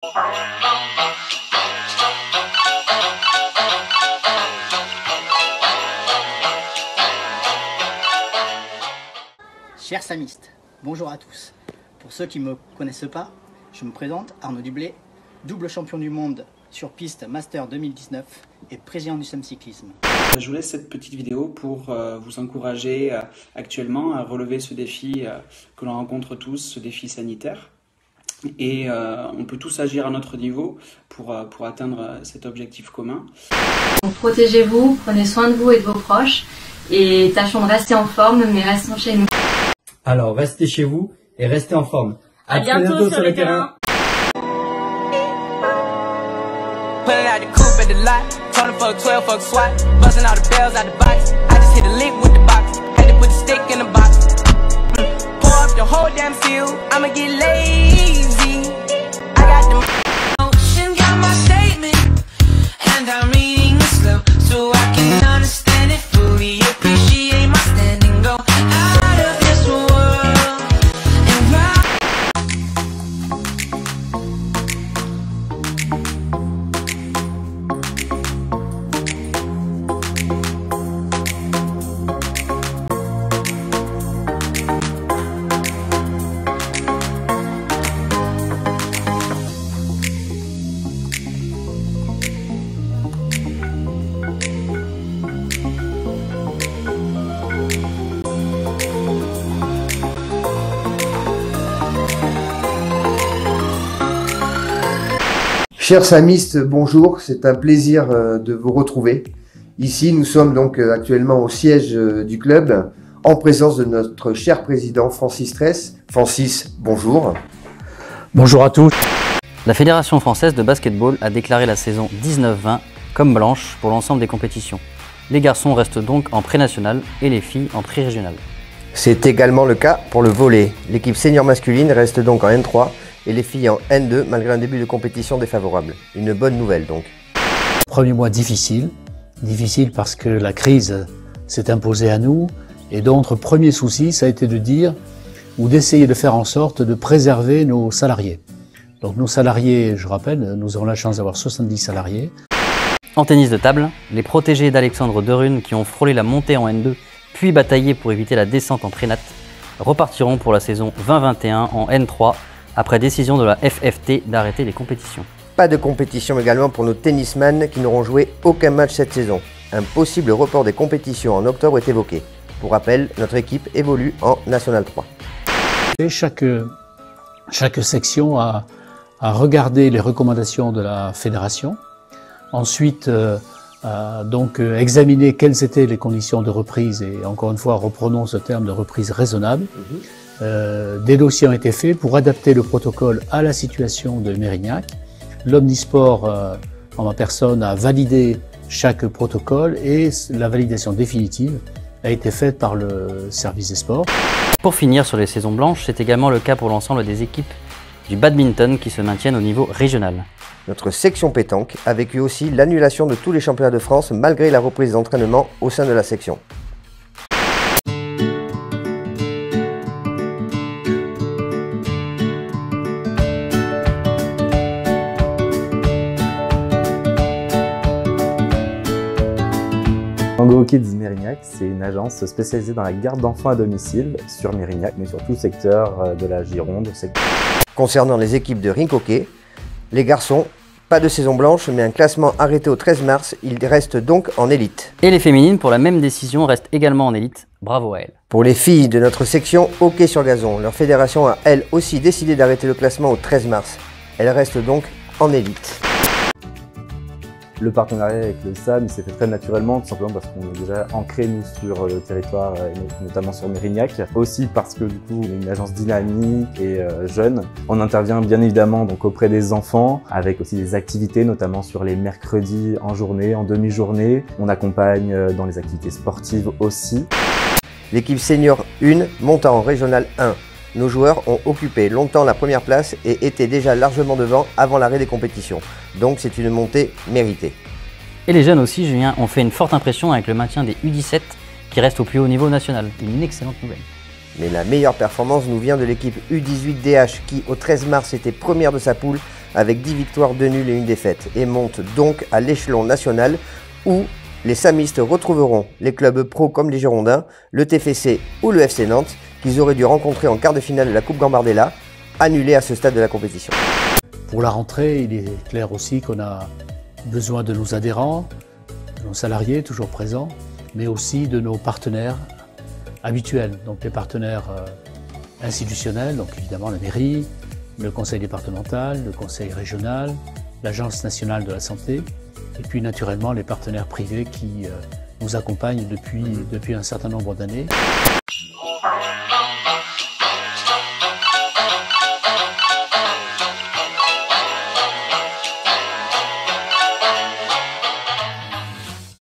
Chers samistes, bonjour à tous. Pour ceux qui ne me connaissent pas, je me présente, Arnaud Dublé, double champion du monde sur piste Master 2019 et président du SAM Cyclisme. Je vous laisse cette petite vidéo pour vous encourager actuellement à relever ce défi que l'on rencontre tous, ce défi sanitaire. Et on peut tous agir à notre niveau pour atteindre cet objectif commun. Donc, protégez-vous, prenez soin de vous et de vos proches et tâchons de rester en forme, mais restons chez nous. Alors restez chez vous et restez en forme. À bientôt sur le terrain. Pulling out the coupe at the lot, Tony fuck 12, fuck SWAT, busting all the bells out the box. I just hit a lick with the box, had to put the stick in the box. Pour up the whole damn field, I'ma get lazy. I got the motion, got my statement, and I'm reading it slow, so I can understand it fully. Appreciate my standing, go out of this world and ride. Chers samistes, bonjour, c'est un plaisir de vous retrouver. Ici, nous sommes donc actuellement au siège du club, en présence de notre cher président Francis Tress. Francis, bonjour. Bonjour à tous. La Fédération française de basketball a déclaré la saison 19-20 comme blanche pour l'ensemble des compétitions. Les garçons restent donc en pré-national et les filles en pré-régional. C'est également le cas pour le volley. L'équipe senior masculine reste donc en N3 et les filles en N2 malgré un début de compétition défavorable. Une bonne nouvelle donc. Premier mois difficile parce que la crise s'est imposée à nous et donc notre premier souci ça a été de dire ou d'essayer de faire en sorte de préserver nos salariés. Donc nos salariés, je rappelle, nous avons la chance d'avoir 70 salariés. En tennis de table, les protégés d'Alexandre Derune qui ont frôlé la montée en N2 puis bataillé pour éviter la descente en prénat repartiront pour la saison 2021 en N3 après décision de la FFT d'arrêter les compétitions. Pas de compétition également pour nos tennisman qui n'auront joué aucun match cette saison. Un possible report des compétitions en octobre est évoqué. Pour rappel, notre équipe évolue en National 3. Et chaque section a regardé les recommandations de la fédération. Ensuite, donc examiner quelles étaient les conditions de reprise et encore une fois reprenons ce terme de reprise raisonnable. Des dossiers ont été faits pour adapter le protocole à la situation de Mérignac. L'Omnisport, en ma personne, a validé chaque protocole et la validation définitive a été faite par le service des sports. Pour finir sur les saisons blanches, c'est également le cas pour l'ensemble des équipes du badminton qui se maintiennent au niveau régional. Notre section pétanque a vécu aussi l'annulation de tous les championnats de France malgré la reprise d'entraînement au sein de la section. Tango Kids Mérignac, c'est une agence spécialisée dans la garde d'enfants à domicile sur Mérignac, mais sur tout le secteur de la Gironde. Concernant les équipes de rink hockey, les garçons, pas de saison blanche, mais un classement arrêté au 13 mars, ils restent donc en élite. Et les féminines, pour la même décision, restent également en élite. Bravo à elles. Pour les filles de notre section hockey sur gazon, leur fédération a elle aussi décidé d'arrêter le classement au 13 mars. Elles restent donc en élite. Le partenariat avec le SAM s'est fait très naturellement, tout simplement parce qu'on est déjà ancré nous sur le territoire, notamment sur Mérignac. Aussi parce que du coup, on est une agence dynamique et jeune. On intervient bien évidemment donc auprès des enfants, avec aussi des activités, notamment sur les mercredis en journée, en demi-journée. On accompagne dans les activités sportives aussi. L'équipe senior 1 monte en régional 1. Nos joueurs ont occupé longtemps la première place et étaient déjà largement devant avant l'arrêt des compétitions. Donc c'est une montée méritée. Et les jeunes aussi, Julien, ont fait une forte impression avec le maintien des U17 qui restent au plus haut niveau national. Une excellente nouvelle. Mais la meilleure performance nous vient de l'équipe U18 DH qui, au 13 mars, était première de sa poule avec 10 victoires, 2 nuls et 1 défaite et monte donc à l'échelon national où les samistes retrouveront les clubs pro comme les Girondins, le TFC ou le FC Nantes qu'ils auraient dû rencontrer en quart de finale de la Coupe Gambardella, annulée à ce stade de la compétition. Pour la rentrée, il est clair aussi qu'on a besoin de nos adhérents, de nos salariés toujours présents, mais aussi de nos partenaires habituels, donc les partenaires institutionnels, donc évidemment la mairie, le conseil départemental, le conseil régional, l'Agence nationale de la santé, et puis naturellement les partenaires privés qui nous accompagnent depuis un certain nombre d'années.